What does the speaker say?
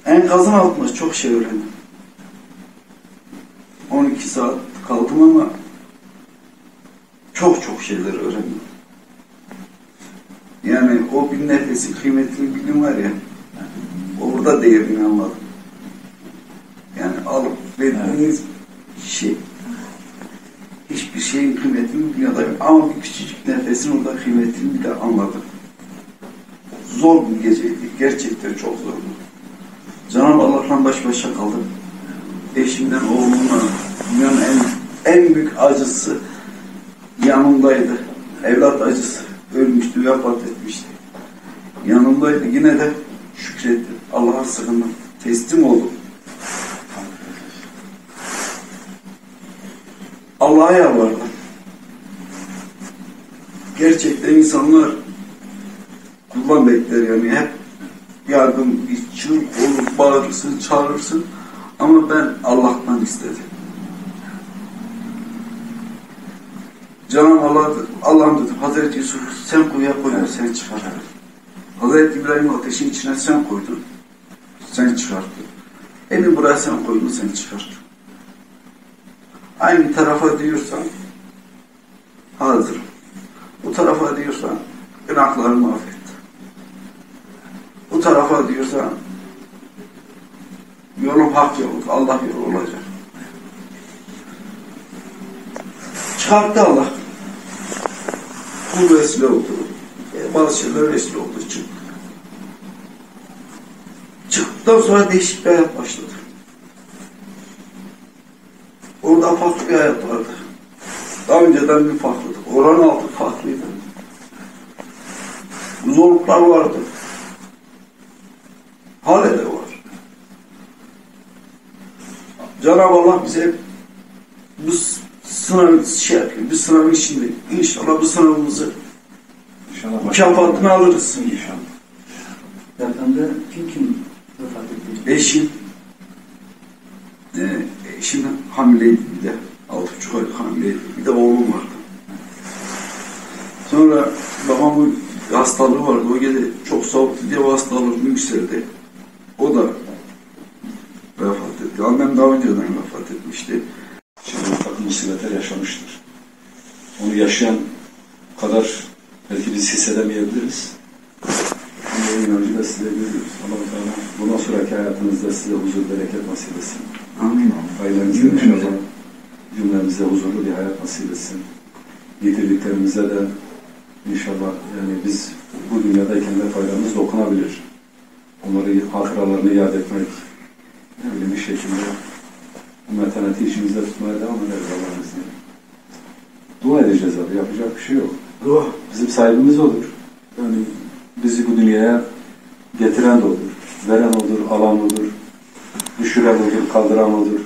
Enkazın altında çok şey öğrendim. 12 saat kaldım ama çok şeyler öğrendim. Yani o bir nefesin kıymetini bildim var ya, orada değerini anladım. Yani alıp verdiğiniz şey, hiçbir şeyin kıymetini bilmiyorum ama bir küçücük nefesin orada kıymetini bile anladım. Zor bir geceydi, gerçekten çok zordu. Cenab-ı Allah'la baş başa kaldım. Eşimden, oğlumla, dünyanın en büyük acısı yanımdaydı. Evlat acısı. Ölmüştü, vefat etmişti. Yanımdaydı. Yine de şükrettim. Allah'a sığındım. Teslim oldum. Allah'a yalvardım. Gerçekten insanlar kuldan bekler yani. Hep yardım, bir çığlık olur, bağırırsın, çağırırsın. Ama ben Allah'tan istedim. Cenab-ı Allah'ım dedim, Hazreti Yusuf sen kuyuya koydun, sen çıkardın. Hazreti İbrahim ateşin içine sen koydun, sen çıkarttın. Beni buraya sen koydun, sen çıkarttın. Aynı tarafa diyorsan, hazırım. Bu tarafa diyorsan, günahlarımı affet. Bu tarafa diyorsan, yolum hak yolu, Allah yolu olacak. Çıkarttı Allah. Bu vesile oldu. Bazı şeyler vesile oldu. Çıktı. Çıktıktan sonra değişik bir hayat başladı. Orada farklı bir hayat vardı. Daha önceden bir farklıydı. Oranın altı farklıydı. Zorluklar vardı. Hala de var. Cenab-ı Allah bize bu sınavı şey yapıyor. Bir sınavın içinde. İnşallah bu sınavımızı mükafatını alırız. İnşallah. Depremde kim vefat etti? Eşim hamileydi bir de. 6,5 aylık hamileydi. Bir de oğlum vardı. Sonra babamın hastalığı vardı. O gece çok soğuktu diye o hastalığım yükseldi. O da vefat etti. Annem daha önceden vefat etmişti. Şimdi takım musibetler yaşamıştır. Onu yaşayan kadar belki biz hissedemeyebiliriz. Ama o inancı da size görüyoruz. Allah-u Teala bundan sonraki hayatınızda size huzur, bereket nasip etsin. Amin. Ailenizde inşallah cümlemize huzurlu bir hayat nasip etsin. Yitirdiklerimize de inşallah yani biz bu dünyadayken de faydamız dokunabilir. Onları, hatıralarını yad etmek, öyle bir şekilde bu metaneti içimizde tutmaya devam ederiz Allah'ın izniyle. Dua edeceğiz abi, yapacak bir şey yok. Dua. Bizim sahibimiz odur. Yani bizi bu dünyaya getiren de odur. Veren odur, alan odur. Düşüren odur, kaldıran odur.